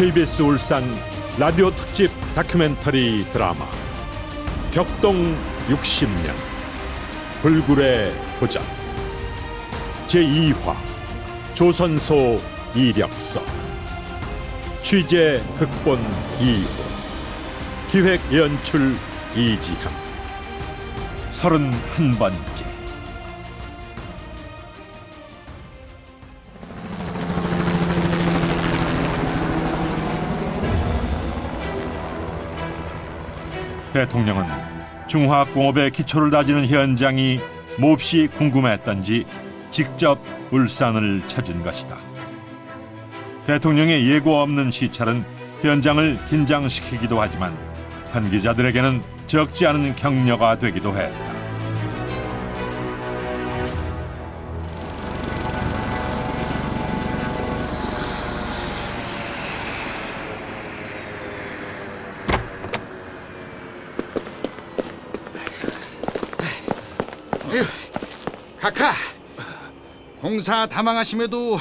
KBS 울산 라디오 특집 다큐멘터리 드라마 격동 60년 불굴의 도전 제2화 조선소 이력서 취재 극본 이호 기획 연출 이지향 31번째 대통령은 중화공업의 기초를 다지는 현장이 몹시 궁금했던지 직접 울산을 찾은 것이다. 대통령의 예고 없는 시찰은 현장을 긴장시키기도 하지만 관계자들에게는 적지 않은 격려가 되기도 했다. 카카, 공사 다망하심에도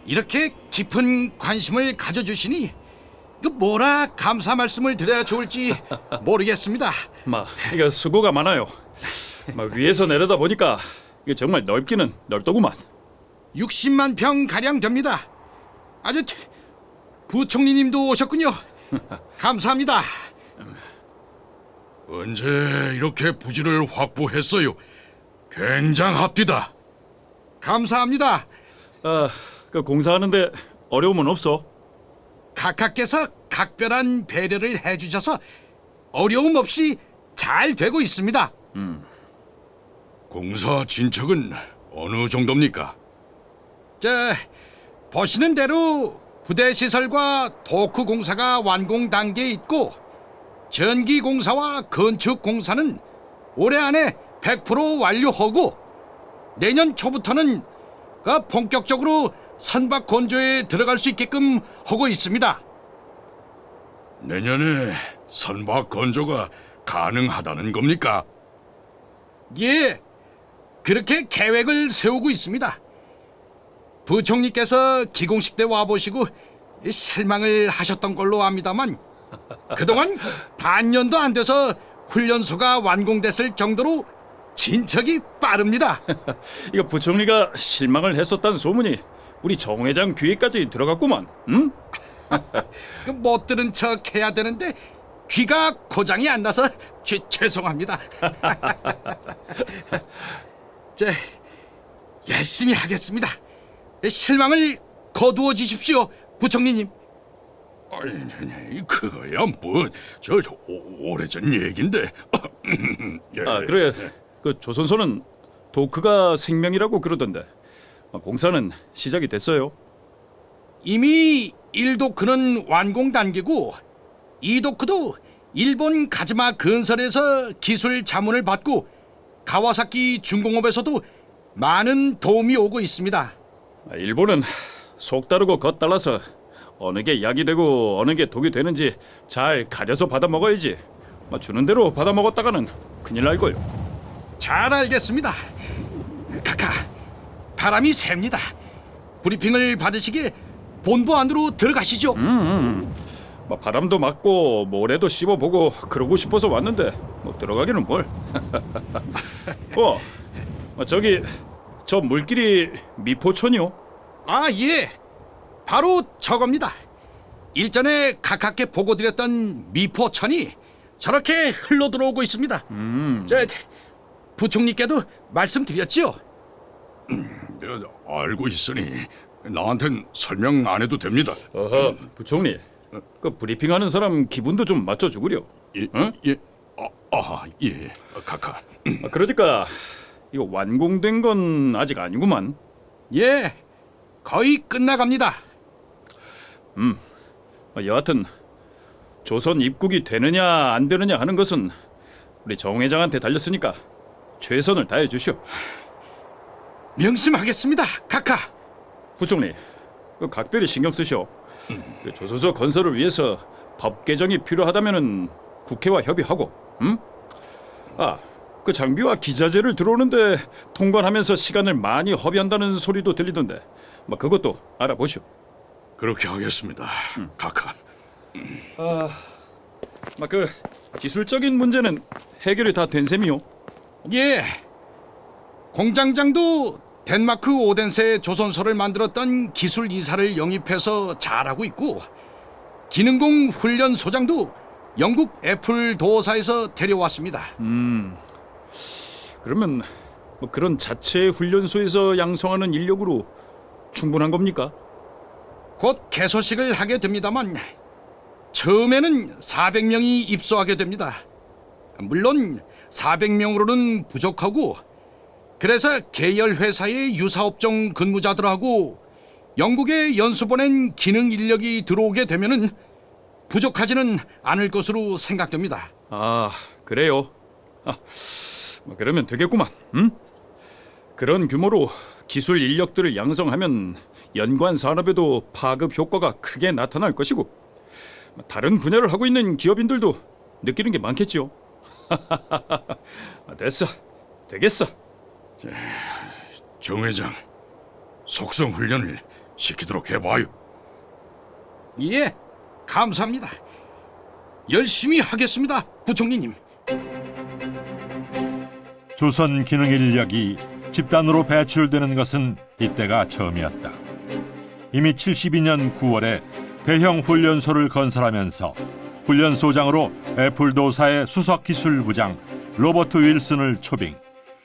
이렇게 깊은 관심을 가져주시니 그 뭐라 감사 말씀을 드려야 좋을지 모르겠습니다. 이거 수고가 많아요. 위에서 내려다 보니까 이게 정말 넓기는 넓더구만. 60만 평 가량 됩니다. 아주 부총리님도 오셨군요. 감사합니다. 언제 이렇게 부지를 확보했어요? 굉장합디다. 감사합니다. 그 공사하는데 어려움은 없어? 각하께서 각별한 배려를 해주셔서 어려움 없이 잘 되고 있습니다. 공사 진척은 어느 정도입니까? 보시는 대로 부대 시설과 도크 공사가 완공 단계에 있고 전기 공사와 건축 공사는 올해 안에 100% 완료하고 내년 초부터는 본격적으로 선박 건조에 들어갈 수 있게끔 하고 있습니다. 내년에 선박 건조가 가능하다는 겁니까? 예, 그렇게 계획을 세우고 있습니다. 부총리께서 기공식 때 와보시고 실망을 하셨던 걸로 압니다만 그동안 반년도 안 돼서 훈련소가 완공됐을 정도로 진척이 빠릅니다. 이거 부총리가 실망을 했었다는 소문이 우리 정 회장 귀에까지 들어갔구만. 응? 못 들은 척 해야 되는데 귀가 고장이 안 나서 죄송합니다. 열심히 하겠습니다. 실망을 거두어 주십시오, 부총리님. 아니, 그거야 오래전 얘긴데. 그래. 그 조선소는 도크가 생명이라고 그러던데 공사는 시작이 됐어요? 이미 1도크는 완공 단계고 2도크도 일본 가즈마 건설에서 기술 자문을 받고 가와사키 중공업에서도 많은 도움이 오고 있습니다. 일본은 속 다르고 겉 달라서 어느 게 약이 되고 어느 게 독이 되는지 잘 가려서 받아 먹어야지. 주는 대로 받아 먹었다가는 큰일 날 거요. 잘 알겠습니다. 카카, 바람이 셉니다. 브리핑을 받으시게 본부 안으로 들어가시죠. 바람도 맞고 모래도 씹어보고 그러고 싶어서 왔는데 들어가기는 뭘. 저기 저 물길이 미포천이요? 아, 예, 바로 저겁니다. 일전에 각하께 보고드렸던 미포천이 저렇게 흘러 들어오고 있습니다. 부총리께도 말씀드렸지요. 알고 있으니 나한텐 설명 안 해도 됩니다. 부총리, 그 브리핑하는 사람 기분도 좀 맞춰주구려. 예. 예. 카카. 그러니까 이거 완공된 건 아직 아니구만. 예, 거의 끝나갑니다. 여하튼 조선 입국이 되느냐 안 되느냐 하는 것은 우리 정 회장한테 달렸으니까 최선을 다해 주시오. 명심하겠습니다, 카카. 부총리, 각별히 신경 쓰시오. 조선소 건설을 위해서 법 개정이 필요하다면은 국회와 협의하고, 그 장비와 기자재를 들어오는데 통관하면서 시간을 많이 허비한다는 소리도 들리던데, 그것도 알아보시오. 그렇게 하겠습니다. 카카. 그 기술적인 문제는 해결이 다 된 셈이요. 예. 공장장도 덴마크 오덴세 조선소를 만들었던 기술 이사를 영입해서 잘하고 있고, 기능공 훈련 소장도 영국 애플 도사에서 데려왔습니다. 그러면 뭐 그런 자체 훈련소에서 양성하는 인력으로 충분한 겁니까? 곧 개소식을 하게 됩니다만 처음에는 400명이 입소하게 됩니다. 물론 400명으로는 부족하고, 그래서 계열 회사의 유사업종 근무자들하고 영국에 연수 보낸 기능 인력이 들어오게 되면은 부족하지는 않을 것으로 생각됩니다. 아, 그래요. 뭐 그러면 되겠구만. 그런 규모로 기술 인력들을 양성하면 연관 산업에도 파급 효과가 크게 나타날 것이고, 다른 분야를 하고 있는 기업인들도 느끼는 게 많겠지요. 됐어, 되겠어. 정 회장, 속성 훈련을 시키도록 해봐요. 예, 감사합니다. 열심히 하겠습니다, 부총리님. 조선 기능 인력이 집단으로 배출되는 것은 이때가 처음이었다. 이미 72년 9월에 대형 훈련소를 건설하면서 훈련소장으로 애플도사의 수석기술부장 로버트 윌슨을 초빙,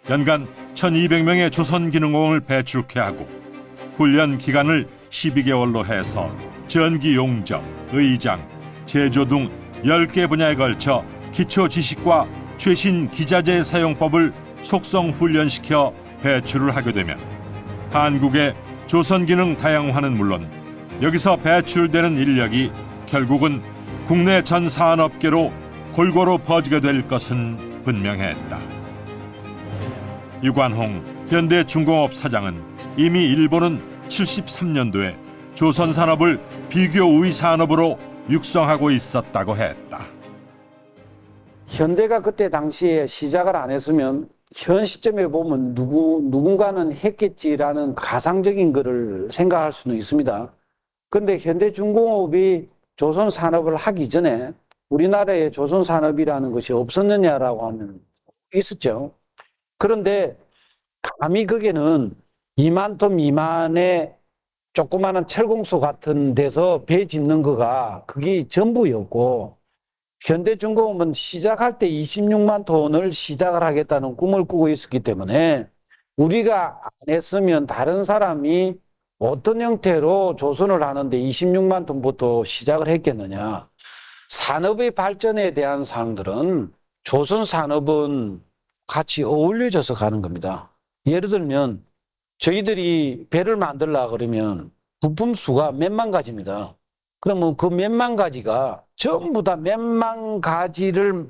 연간 1200명의 조선기능공을 배출케 하고 훈련 기간을 12개월로 해서 전기 용접, 의장, 제조 등 10개 분야에 걸쳐 기초 지식과 최신 기자재 사용법을 속성 훈련시켜 배출을 하게 되면 한국의 조선기능 다양화는 물론 여기서 배출되는 인력이 결국은 국내 전 산업계로 골고루 퍼지게 될 것은 분명했다. 유관홍 현대중공업 사장은 이미 일본은 73년도에 조선 산업을 비교 우위 산업으로 육성하고 있었다고 했다. 현대가 그때 당시에 시작을 안 했으면 현 시점에 보면 누군가는 했겠지라는 가상적인 거를 생각할 수는 있습니다. 그런데 현대중공업이 조선 산업을 하기 전에 우리나라에 조선 산업이라는 것이 없었느냐라고 하면 있었죠. 그런데 감히 거기는 2만 톤 미만의 조그마한 철공소 같은 데서 배 짓는 거가 그게 전부였고, 현대중공업은 시작할 때 26만 톤을 시작을 하겠다는 꿈을 꾸고 있었기 때문에 우리가 안 했으면 다른 사람이 어떤 형태로 조선을 하는데 26만 톤부터 시작을 했겠느냐. 산업의 발전에 대한 사항들은 조선 산업은 같이 어울려져서 가는 겁니다. 예를 들면 저희들이 배를 만들려고 그러면 부품 수가 몇만 가지입니다. 그러면 그 몇만 가지가 전부 다 몇만 가지를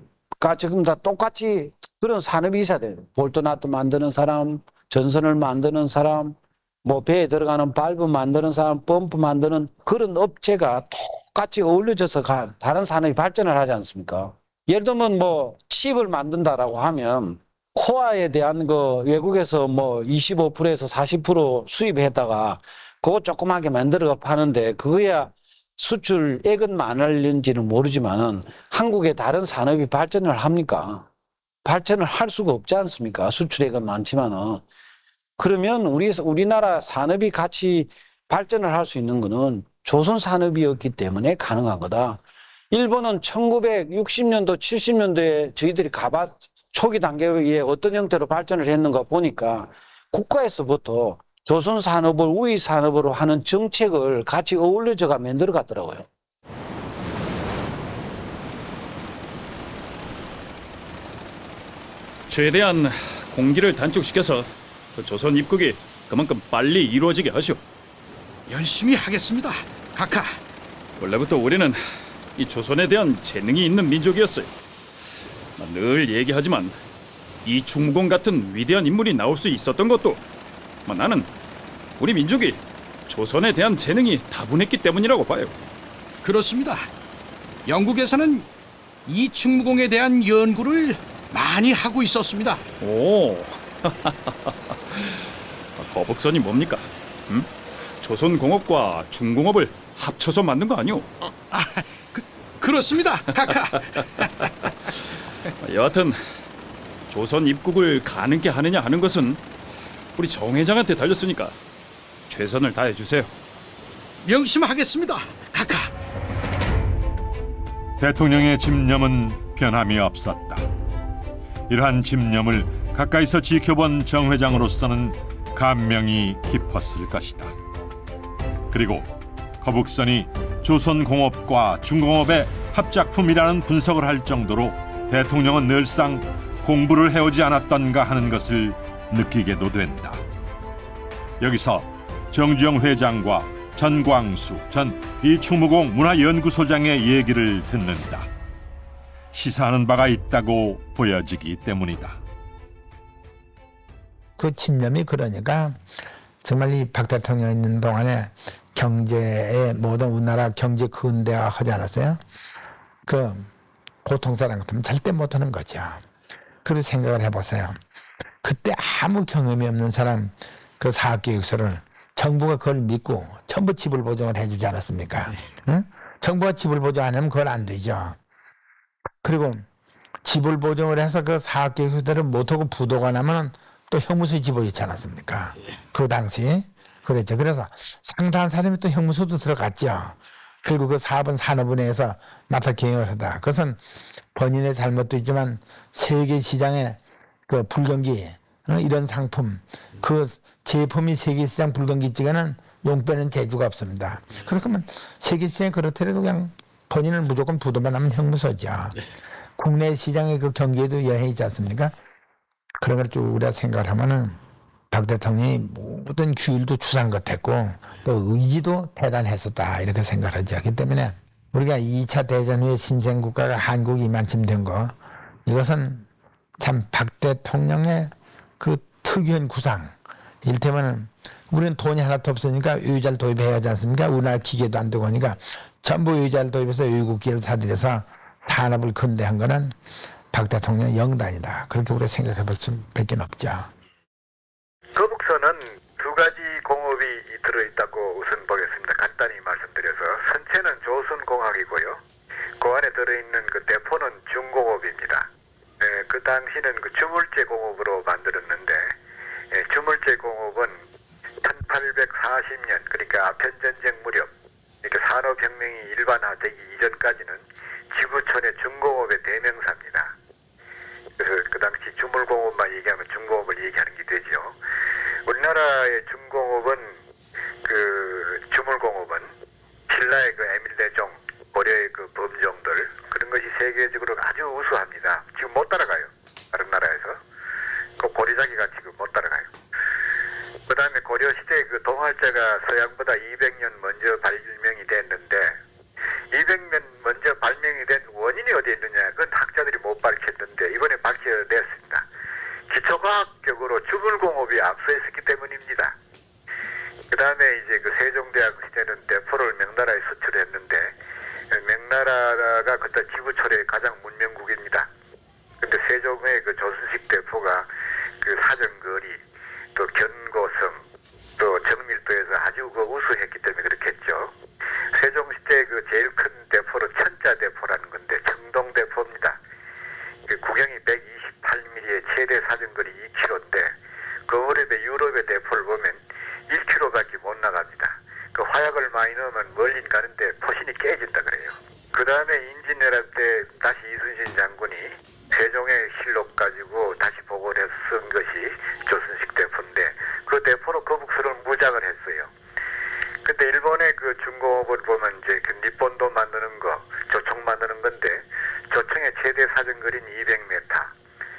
지금 다 똑같이 그런 산업이 있어야 돼요. 볼트나트 만드는 사람, 전선을 만드는 사람, 뭐 배에 들어가는 발브 만드는 사람, 펌프 만드는 그런 업체가 똑같이 어울려져서 다른 산업이 발전을 하지 않습니까? 예를 들면 뭐 칩을 만든다라고 하면 코아에 대한 거 외국에서 뭐 25%에서 40% 수입했다가 그거 조그맣게 만들어 파는데 그거야 수출액은 많을는지는 모르지만은 한국의 다른 산업이 발전을 합니까? 발전을 할 수가 없지 않습니까? 수출액은 많지만은. 그러면 우리나라 산업이 같이 발전을 할 수 있는 거는 조선 산업이었기 때문에 가능한 거다. 일본은 1960년도, 70년도에 저희들이 초기 단계에 어떤 형태로 발전을 했는가 보니까 국가에서부터 조선 산업을 우위 산업으로 하는 정책을 같이 어울려져가 만들어 갔더라고요. 최대한 공기를 단축시켜서 그 조선 입국이 그만큼 빨리 이루어지게 하시오. 열심히 하겠습니다, 카카. 원래부터 우리는 이 조선에 대한 재능이 있는 민족이었어요. 늘 얘기하지만 이충무공 같은 위대한 인물이 나올 수 있었던 것도 나는 우리 민족이 조선에 대한 재능이 다분했기 때문이라고 봐요. 그렇습니다. 영국에서는 이충무공에 대한 연구를 많이 하고 있었습니다. 오, 거북선이 뭡니까? 조선공업과 중공업을 합쳐서 만든 거 아니오? 그렇습니다, 카카. 여하튼 조선 입국을 가능케 하느냐 하는 것은 우리 정 회장한테 달렸으니까 최선을 다해 주세요. 명심하겠습니다, 카카. 대통령의 집념은 변함이 없었다. 이러한 집념을 가까이서 지켜본 정 회장으로서는 감명이 깊었을 것이다. 그리고 거북선이 조선공업과 중공업의 합작품이라는 분석을 할 정도로 대통령은 늘상 공부를 해오지 않았던가 하는 것을 느끼게도 된다. 여기서 정주영 회장과 전광수 전 이충무공 문화연구소장의 얘기를 듣는다. 시사하는 바가 있다고 보여지기 때문이다. 그 집념이 그러니까 정말 이 박 대통령 있는 동안에 경제의 모든 우리나라 경제 근대화 하지 않았어요? 그 보통 사람 같으면 절대 못하는 거죠. 그런 생각을 해보세요. 그때 아무 경험이 없는 사람 그 사학교육서를 정부가 그걸 믿고 전부 지불 보장을 해주지 않았습니까? 응? 정부가 지불 보장 안 하면 그건 안 되죠. 그리고 지불 보장을 해서 그 사학교육서를 못하고 부도가 나면 또 형무소에 집어넣지 않았습니까? 그 당시 그랬죠. 그래서 상당한 사람이 또 형무소도 들어갔죠. 그리고 그 사업은 산업은행에서 맡아 경영을 하다. 그것은 본인의 잘못도 있지만 세계 시장에 그 불경기 이런 상품 그 제품이 세계 시장 불경기 찍에는 용 빼는 재주가 없습니다. 그렇다면 세계 시장이 그렇더라도 그냥 본인은 무조건 부도만 하면 형무소죠. 국내 시장의 그 경기에도 여행이 있지 않습니까? 그런 걸 쭉 우리가 생각을 하면은 박 대통령이 모든 규율도 주상 같았고 또 의지도 대단했었다 이렇게 생각을 하죠. 그렇기 때문에 우리가 2차 대전 후에 신생국가가 한국이 이만큼 된 거 이것은 참 박 대통령의 그 특유한 구상. 이를테면은 우리는 돈이 하나도 없으니까 의자를 도입해야 하지 않습니까? 우리나라 기계도 안 되고 하니까 전부 의자를 도입해서 외국 기계를 사들여서 산업을 근대한 거는 박 대통령 영단이다. 그렇게 우리가 생각해 볼 수밖에 없죠. 거북선은 두 가지 공업이 들어있다고 우선 보겠습니다. 간단히 말씀드려서 선체는 조선공학이고요. 그 안에 들어있는 그 대포는 중공업입니다. 그 당시는 그 주물제 공업으로 만들었는데 주물제 공업은 1840년 그러니까 아편전쟁 무렵 이렇게 산업혁명이 일반화되기 이전까지는 지구촌의 중공업의 대명사입니다. 그래서 그 당시 주물공업만 얘기하면 중공업을 얘기하는 게 되죠. 우리나라의 중공업은 그 주물공업은 신라의 그 에밀레종, 고려의 그 범종들 그런 것이 세계적으로 아주 우수합니다. 지금 못 따라가요. 다른 나라에서. 그 고리자기가 지금 못 따라가요. 그 다음에 고려시대 그 동활자가 서양보다 200년 먼저 발명이 됐는데 200년 먼저 발명이 된 원인이 어디에 있느냐 그건 학자들이 못 밝혔는데 이번에 밝혀냈습니다. 기초과학적으로 주물공업이 앞서 있었기 때문입니다. 그 다음에 이제 그 세종대왕 시대는 대포를 명나라에 수출했는데 명나라가 그때 지구촌의 가장 문명국입니다. 근데 세종의 그 조선식 대포가 그 사정거리 또 견고성 또 정밀도에서 아주 그 우수했기 때문에 그렇겠죠. 세종시대 그 제일 큰 대포로 천자대포라는 건데 청동대포입니다. 그 구경이 128mm의 최대 사정거리 2km인데 그 무렵에 유럽의 대포를 보면 1km밖에 못 나갑니다. 그 화약을 많이 넣으면 멀리 가는데 포신이 깨진다 그래요. 그 다음에 임진왜란 때 다시 이순신 장군이 세종의 실록 가지고 다시 복원해서 쓴 것이 조선식 대포인데 그 대포로 거북선을 무장을 했어요. 근데 일본의 그 중공업을 보면 이제 그 니폰도 만드는 거, 조총 만드는 건데 조총의 최대 사정거리는 200m,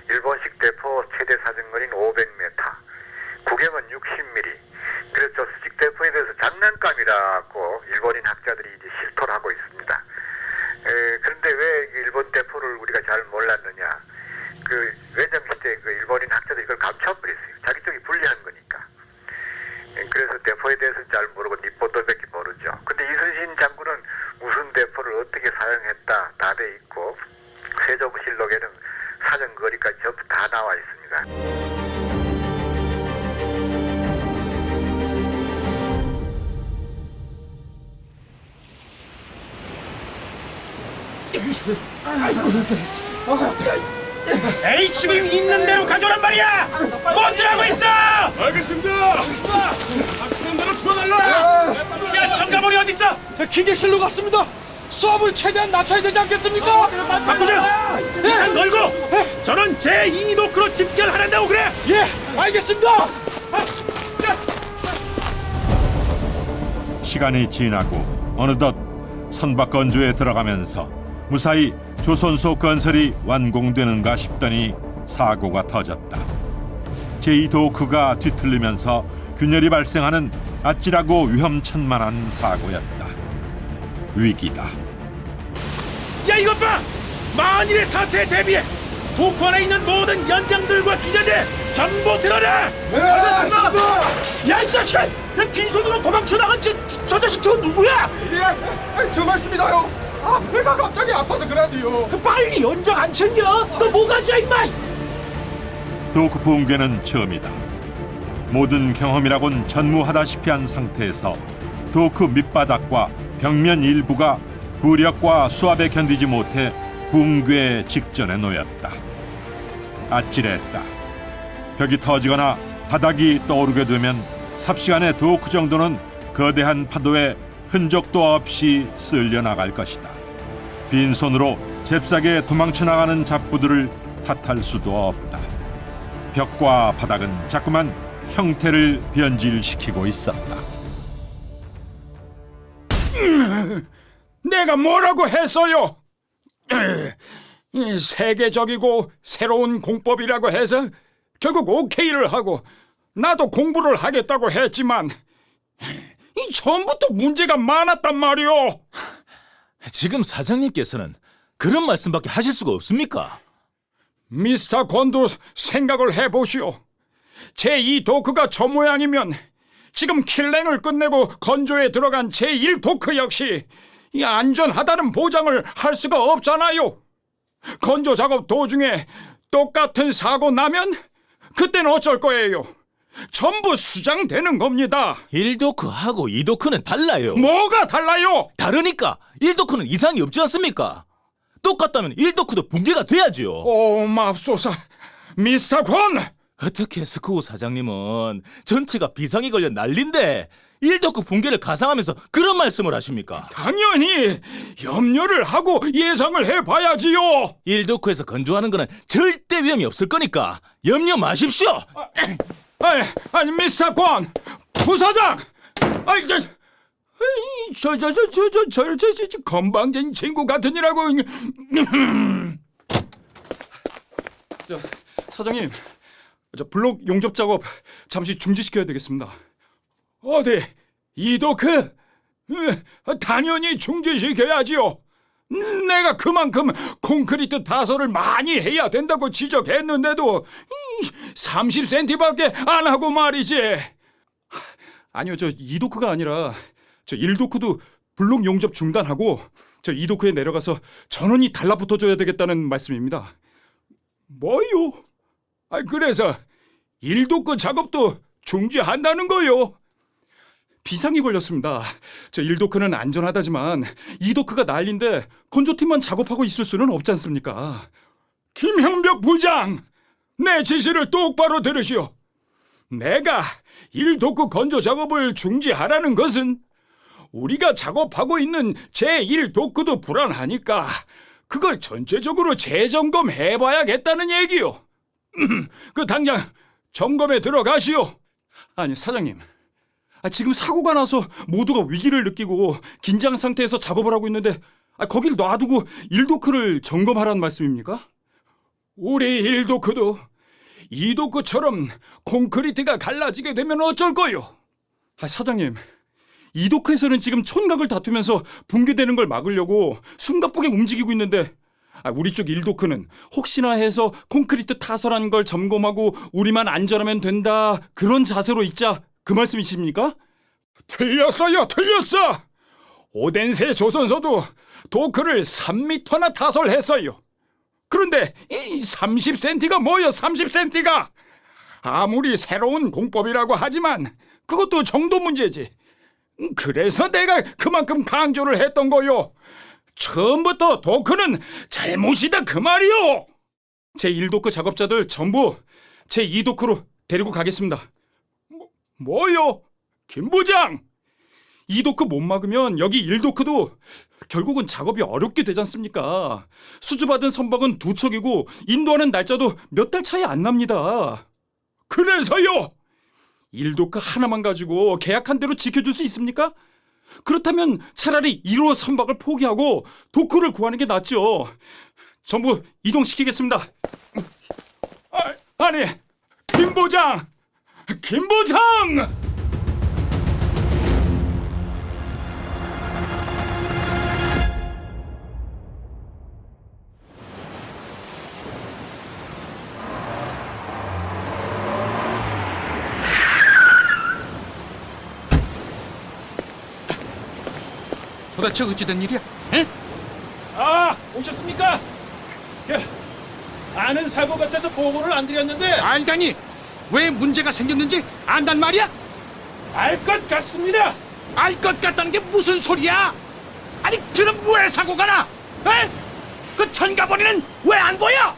일본식 대포 최대 사정거리는 500m, 구경은 60mm. 그래서 조선식 대포에 대해서 장난감이라고 일본인 학자들이 이제 실토를 하고 있습니다. 그런데 왜 일본 대포를 우리가 잘 몰랐느냐? 그 외정시대 그 일본인 학자들이 이걸 감춰버렸어요. 자기 쪽이 불리한 거니까. 그래서 대포에 대해서는 잘 모르고 니폰도밖에 모르죠. 근데 이순신 장군은 무슨 대포를 어떻게 사용했다 다 돼 있고 세종실록에는 사정거리까지 전부 다 나와 있습니다. HB 있는 대로 가져란 말이야. 못 들하고 있어. 알겠습니다. 닥치는 대로 집어달라. 야, 정가물이 어디 있어? 기계실로 갔습니다. 수압을 최대한 낮춰야 되지 않겠습니까? 박부장, 이상 걸고 저는 제2도크로 집결하란다고 그래. 예, 알겠습니다. 시간이 지나고 어느덧 선박 건조에 들어가면서 무사히 조선소 건설이 완공되는가 싶더니 사고가 터졌다. 제2도크가 뒤틀리면서 균열이 발생하는 아찔하고 위험천만한 사고였다. 위기다. 야, 이것 봐. 만일의 사태에 대비해 도크 안에 있는 모든 연장들과 기자재 전부 들어라. 알겠습니다. 야, 이 자식아! 빈손으로 도망쳐 나간 저 자식 저 누구야? 예, 저 말씀이다요. 배가 갑자기 아파서 그래도요. 빨리 연장 안 챙겨? 너 뭐가지야, 임마! 도크 붕괴는 처음이다. 모든 경험이라곤 전무하다시피 한 상태에서 도크 밑바닥과 벽면 일부가 부력과 수압에 견디지 못해 붕괴 직전에 놓였다. 아찔했다. 벽이 터지거나 바닥이 떠오르게 되면 삽시간에 도크 정도는 거대한 파도에 흔적도 없이 쓸려 나갈 것이다. 빈손으로 잽싸게 도망쳐 나가는 잡부들을 탓할 수도 없다. 벽과 바닥은 자꾸만 형태를 변질시키고 있었다. 내가 뭐라고 했어요? 세계적이고 새로운 공법이라고 해서 결국 오케이를 하고 나도 공부를 하겠다고 했지만 처음부터 문제가 많았단 말이오. 지금 사장님께서는 그런 말씀밖에 하실 수가 없습니까? 미스터 권도 생각을 해보시오. 제2도크가 저 모양이면 지금 킬랭을 끝내고 건조에 들어간 제1도크 역시 이 안전하다는 보장을 할 수가 없잖아요. 건조 작업 도중에 똑같은 사고 나면 그때는 어쩔 거예요? 전부 수장되는 겁니다. 1도크하고 2도크는 달라요. 뭐가 달라요? 다르니까 1도크는 이상이 없지 않습니까? 똑같다면 1도크도 붕괴가 돼야죠. 오, 맙소사. 미스터 권! 어떻게 스쿠우 사장님은 전체가 비상이 걸려 난린데 1도크 붕괴를 가상하면서 그런 말씀을 하십니까? 당연히 염려를 하고 예상을 해봐야지요. 1도크에서 건조하는 거는 절대 위험이 없을 거니까 염려 마십시오. 아니 미스터 권 부사장, 저 건방진 친구 같으니라고. 사장님, 저 블록 용접 작업 잠시 중지시켜야 되겠습니다. 어디 이도크? 당연히 중지시켜야지요. 내가 그만큼 콘크리트 타설을 많이 해야 된다고 지적했는데도 30cm밖에 안 하고 말이지. 아니요, 저 2도크가 아니라 저 1도크도 블록 용접 중단하고 저 2도크에 내려가서 전원이 달라붙어줘야 되겠다는 말씀입니다. 뭐요? 그래서 1도크 작업도 중지한다는 거요. 비상이 걸렸습니다. 저 1도크는 안전하다지만 2도크가 난리인데 건조팀만 작업하고 있을 수는 없지 않습니까? 김형벽 부장, 내 지시를 똑바로 들으시오. 내가 1도크 건조 작업을 중지하라는 것은 우리가 작업하고 있는 제1도크도 불안하니까 그걸 전체적으로 재점검해봐야겠다는 얘기요. 그 당장 점검에 들어가시오. 아니 사장님, 지금 사고가 나서 모두가 위기를 느끼고 긴장 상태에서 작업을 하고 있는데 거길 놔두고 1도크를 점검하라는 말씀입니까? 우리 1도크도 2도크처럼 콘크리트가 갈라지게 되면 어쩔 거요? 사장님, 2도크에서는 지금 촌각을 다투면서 붕괴되는 걸 막으려고 숨가쁘게 움직이고 있는데 우리 쪽 1도크는 혹시나 해서 콘크리트 타설한 걸 점검하고 우리만 안전하면 된다, 그런 자세로 있자, 그 말씀이십니까? 틀렸어요, 틀렸어. 오덴세 조선소도 도크를 3m나 타설했어요. 그런데 이 30cm가 뭐여, 30cm가. 아무리 새로운 공법이라고 하지만 그것도 정도 문제지. 그래서 내가 그만큼 강조를 했던 거요. 처음부터 도크는 잘못이다 그 말이오. 제 1도크 작업자들 전부 제 2도크로 데리고 가겠습니다. 뭐요? 김 부장! 2도크 못 막으면 여기 1도크도 결국은 작업이 어렵게 되지 않습니까? 수주받은 선박은 2척이고 인도하는 날짜도 몇 달 차이 안 납니다. 그래서요! 1도크 하나만 가지고 계약한 대로 지켜줄 수 있습니까? 그렇다면 차라리 1호 선박을 포기하고 도크를 구하는 게 낫죠. 전부 이동시키겠습니다. 아니, 김 부장! 김 부장! 도대체 어찌된 일이야? 에? 아, 오셨습니까? 아는 사고 같아서 보고를 안 드렸는데 알다니 왜 문제가 생겼는지 안단 말이야? 알 것 같습니다. 알 것 같다는 게 무슨 소리야? 아니 그럼 왜 사고가 나? 에? 그 천가버리는 왜 안 보여?